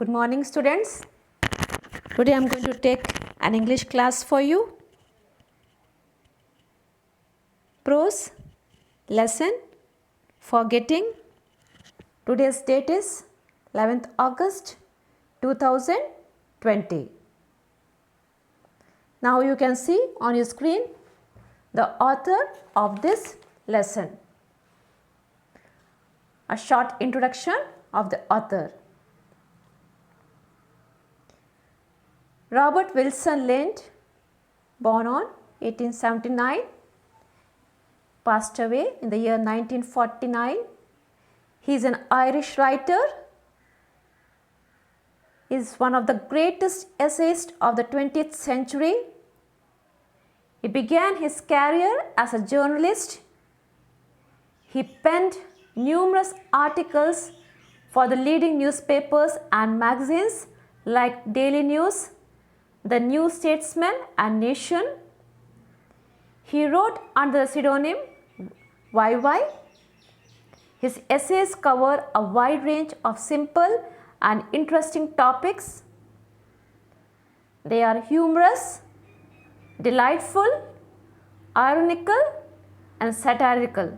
Good morning, students. Today I am going to take an English class for you. Prose lesson forgetting. Today's date is 11th August 2020. Now you can see on your screen the author of this lesson. A short introduction of the author. Robert Wilson Lind, born on 1879, passed away in the year 1949. He is an Irish writer. He is one of the greatest essayists of the 20th century. He began his career as a journalist. He penned numerous articles for the leading newspapers and magazines like Daily News, The New Statesman and Nation. He wrote under the pseudonym YY. His essays cover a wide range of simple and interesting topics. They are humorous, delightful, ironical, and satirical.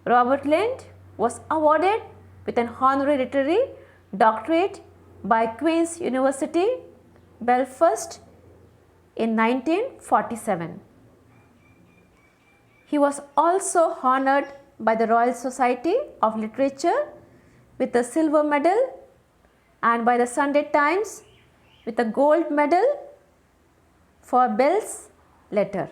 Robert Lind was awarded with an honorary literary doctorate by Queen's University, Belfast in 1947. He was also honored by the Royal Society of Literature with a silver medal and by the Sunday Times with a gold medal for Bell's letter.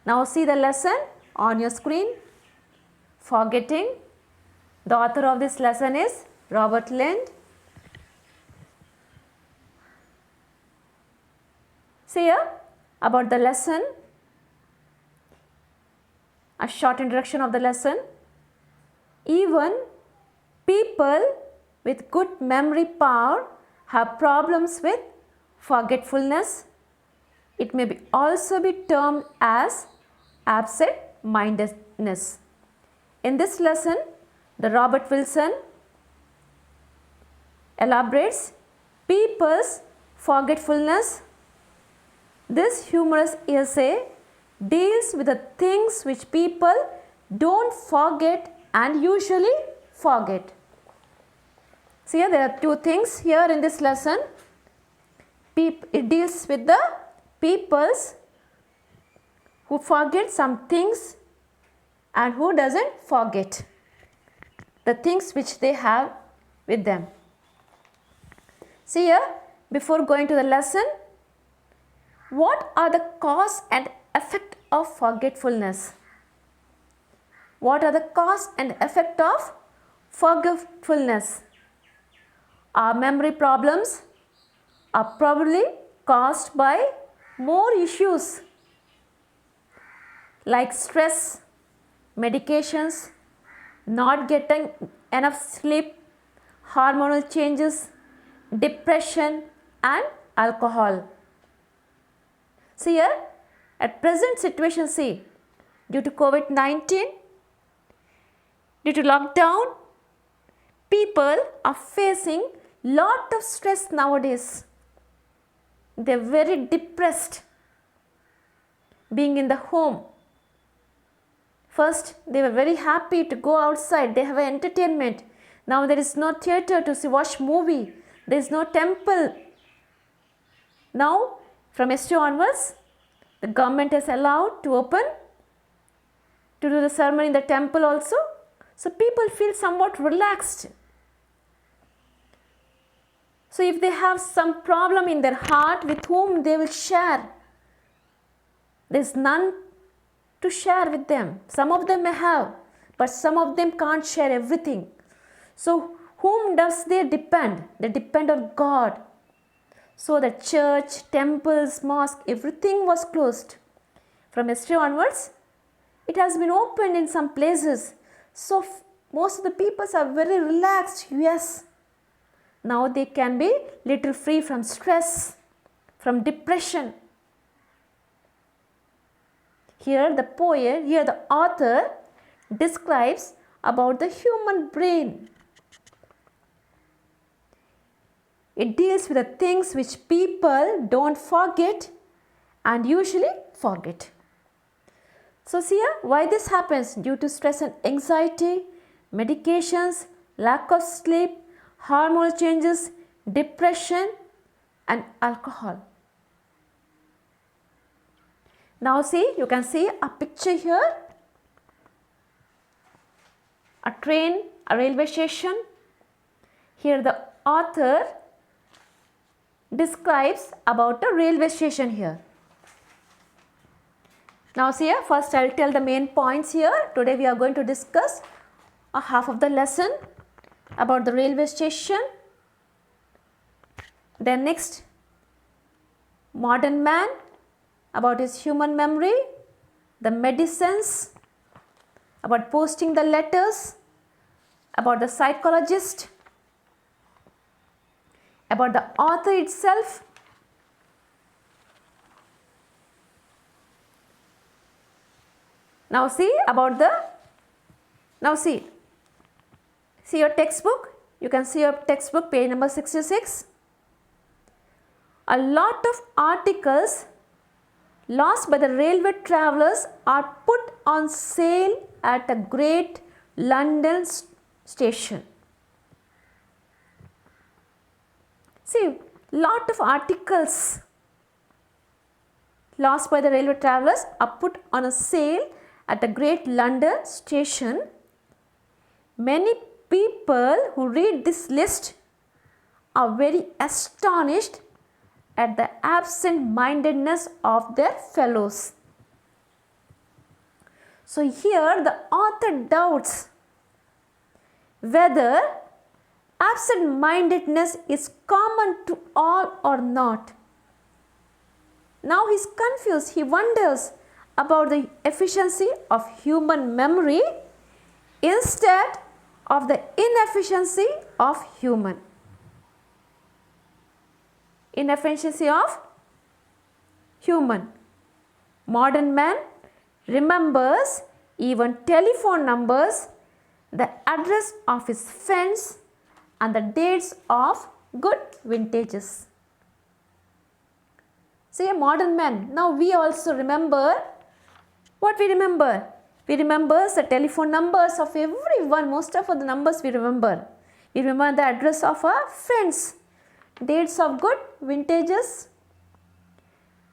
Now see the lesson on your screen. Forgetting. The author of this lesson is Robert Lind. See here about the lesson. A short introduction of the lesson. Even people with good memory power have problems with forgetfulness. It may also be termed as absent-mindedness. In this lesson, the Robert Wilson elaborates people's forgetfulness. This humorous essay deals with the things which people don't forget and usually forget. See here, there are two things here in this lesson. It deals with the peoples who forget some things and who doesn't forget the things which they have with them. See here, before going to the lesson, what are the cause and effect of forgetfulness? What are the cause and effect of forgetfulness? Our memory problems are probably caused by more issues like stress, medications, not getting enough sleep, hormonal changes, depression and alcohol. See here, at present situation, see, due to COVID-19, due to lockdown, people are facing lot of stress nowadays. They are very depressed being in the home. First, they were very happy to go outside. They have an entertainment. Now there is no theatre to watch movie. There is no temple. Now, from yesterday onwards, the government has allowed to open to do the ceremony in the temple also. So people feel somewhat relaxed. So if they have some problem in their heart, with whom they will share? There is none to share with them. Some of them may have, but some of them can't share everything. So whom does they depend? They depend on God. So the church, temples, mosque, everything was closed. From yesterday onwards, it has been opened in some places. So most of the people are very relaxed. Yes. Now they can be little free from stress, from depression. Here the author describes about the human brain. It deals with the things which people don't forget and usually forget. So see here why this happens: due to stress and anxiety, medications, lack of sleep, hormonal changes, depression and alcohol. Now see, you can see a picture here, a train, a railway station. Here the author describes about a railway station here. Now see here, first I will tell the main points here. Today we are going to discuss a half of the lesson about the railway station. Then next, modern man, about his human memory, the medicines, about posting the letters, about the psychologist, about the author itself, now see about the, see your textbook, you can see your textbook page number 66. A lot of articles lost by the railway travellers are put on sale at a great London station. See, lot of articles lost by the railway travellers are put on a sale at a great London station. Many people who read this list are very astonished at the absent-mindedness of their fellows. So here the author doubts whether absent-mindedness is common to all or not. Now he is confused. He wonders about the efficiency of human memory instead of the inefficiency of human. Inefficiency of human. Modern man remembers even telephone numbers, the address of his friends and the dates of good vintages. See, a modern man, now we also remember what we remember. We remember the telephone numbers of everyone, most of the numbers we remember. We remember the address of our friends, dates of good vintages,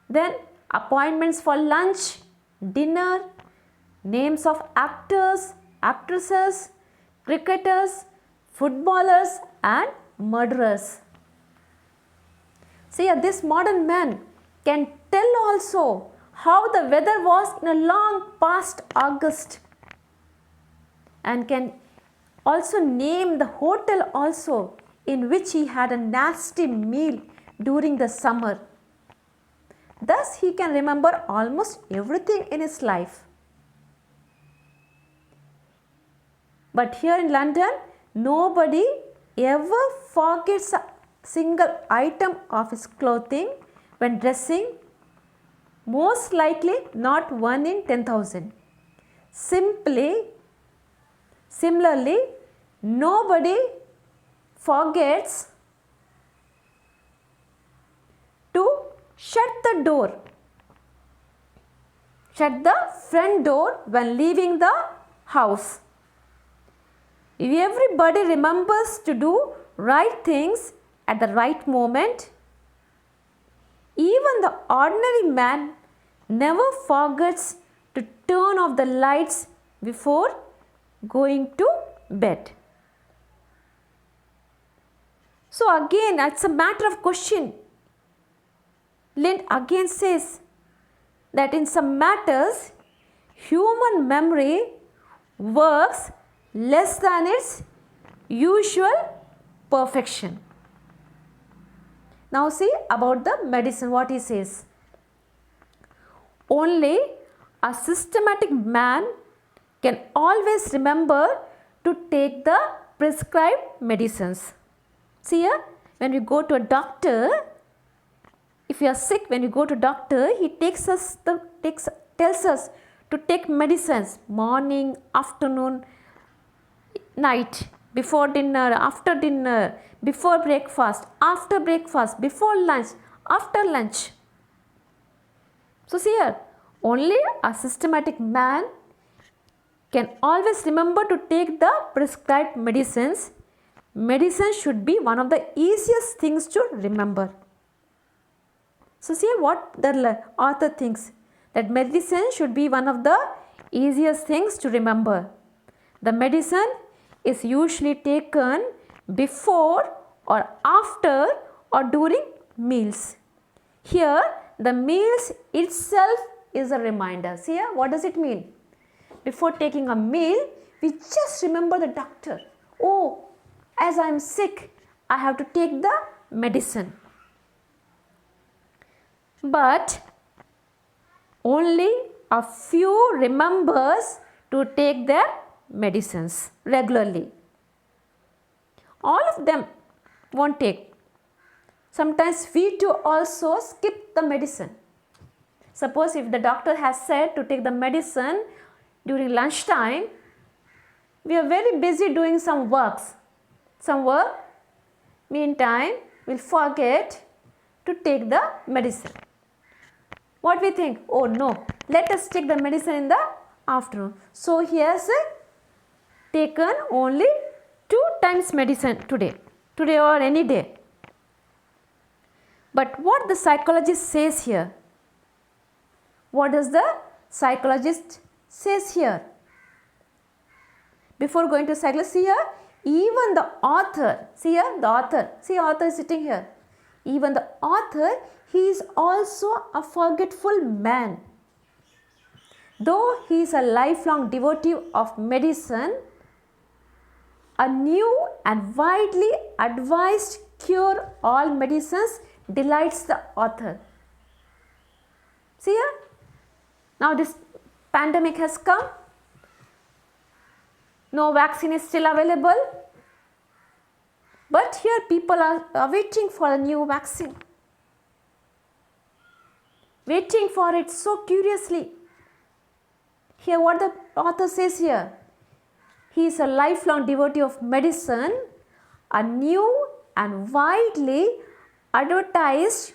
then appointments for lunch, dinner, names of actors, actresses, cricketers, footballers and murderers. See, this modern man can tell also how the weather was in a long past August and can also name the hotel also in which he had a nasty meal during the summer. Thus, he can remember almost everything in his life. But here in London, nobody ever forgets a single item of his clothing when dressing, most likely not 1 in 10,000. Similarly, nobody forgets to shut the door, shut the front door when leaving the house. If everybody remembers to do right things at the right moment, even the ordinary man never forgets to turn off the lights before going to bed. So again, it's a matter of question. Lind again says that in some matters, human memory works less than its usual perfection. Now see about the medicine, what he says. Only a systematic man can always remember to take the prescribed medicines. See here, when we go to a doctor, if you are sick, when you go to doctor, he tells us to take medicines morning, afternoon, night. before dinner, before breakfast, after breakfast, before lunch, after lunch. So see here, only a systematic man can always remember to take the prescribed medicines. Medicine should be one of the easiest things to remember. So see what the author thinks, that medicine should be one of the easiest things to remember. The medicine is usually taken before or after or during meals. Here the meals itself is a reminder. See here, what does it mean? Before taking a meal, we just remember the doctor. Oh, as I am sick, I have to take the medicine. But only a few remembers to take their medicines regularly. All of them won't take. Sometimes we too also skip the medicine. Suppose if the doctor has said to take the medicine during lunchtime, we are very busy doing some work. Meantime, we'll forget to take the medicine. What we think? Oh no, let us take the medicine in the afternoon. So he has taken only 2 times medicine today or any day. But what the psychologist says here? What does the psychologist says here? Before going to psychologist, see here, even the author, see here, the author, see author is sitting here. Even the author, he is also a forgetful man. Though he is a lifelong devotee of medicine, a new and widely advised cure all medicines delights the author. See here, now this pandemic has come. No vaccine is still available. But here people are waiting for a new vaccine. Waiting for it so curiously. Here what the author says here. He is a lifelong devotee of medicine. A new and widely advertised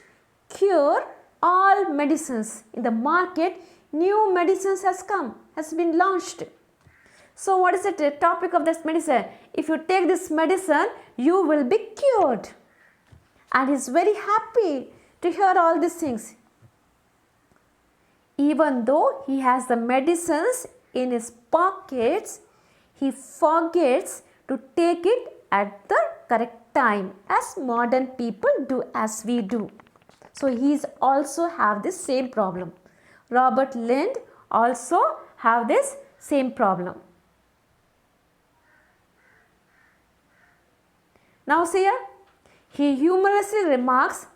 cure all medicines. In the market, new medicines has been launched. So what is the topic of this medicine? If you take this medicine, you will be cured. And he is very happy to hear all these things. Even though he has the medicines in his pockets, he forgets to take it at the correct time, as modern people do, as we do. So he also have this same problem. Robert Lind also have this same problem. Now see here, he humorously remarks,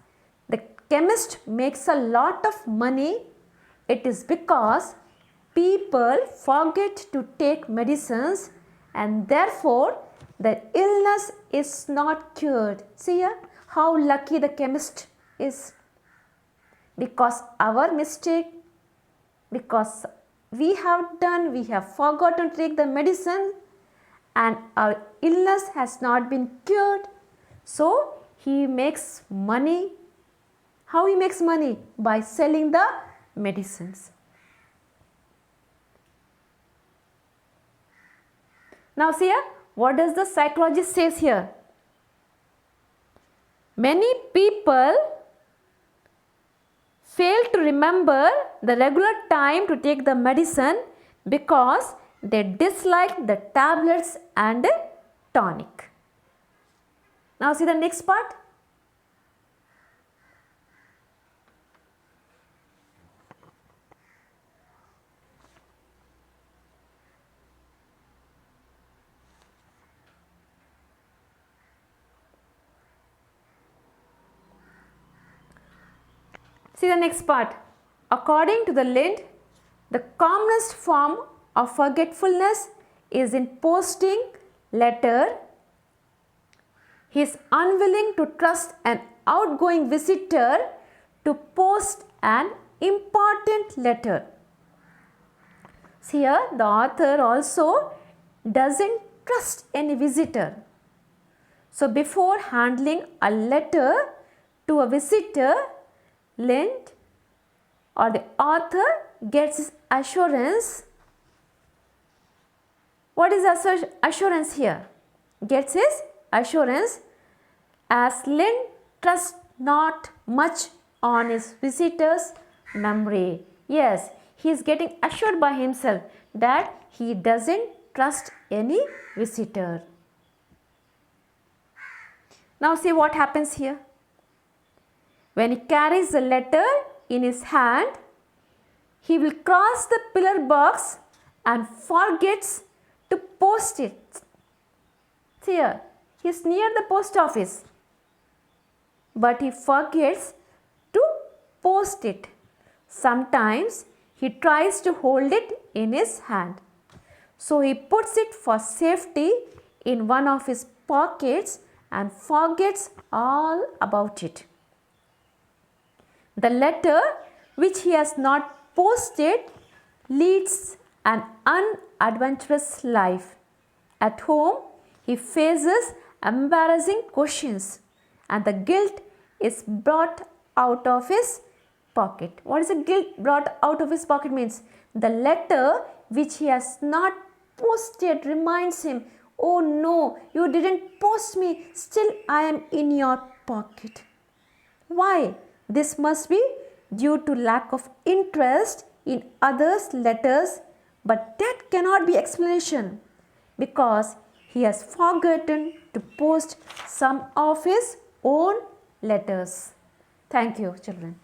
the chemist makes a lot of money. It is because people forget to take medicines and therefore the illness is not cured. See here, how lucky the chemist is. Because our mistake, because we have forgotten to take the medicine, and our illness has not been cured. So he makes money. How he makes money? By selling the medicines. Now see here, what does the psychologist says here? Many people fail to remember the regular time to take the medicine because they dislike the tablets and tonic. Now see the next part. See the next part. According to the Lind, the commonest form of forgetfulness is in posting letter. He is unwilling to trust an outgoing visitor to post an important letter. See here, the author also doesn't trust any visitor. So before handling a letter to a visitor, Lind or the author gets his assurance. What is assurance here? Gets his assurance as Lind trusts not much on his visitor's memory. Yes, he is getting assured by himself that he doesn't trust any visitor. Now see what happens here. When he carries the letter in his hand, he will cross the pillar box and forgets to post it. See here, he is near the post office, but he forgets to post it. Sometimes he tries to hold it in his hand. So he puts it for safety in one of his pockets and forgets all about it. The letter which he has not posted leads an unadventurous life. At home, he faces embarrassing questions and the guilt is brought out of his pocket. What is the guilt brought out of his pocket means? The letter which he has not posted reminds him, oh no, you didn't post me, still I am in your pocket. Why? This must be due to lack of interest in others' letters, but that cannot be explanation because he has forgotten to post some of his own letters. Thank you, children.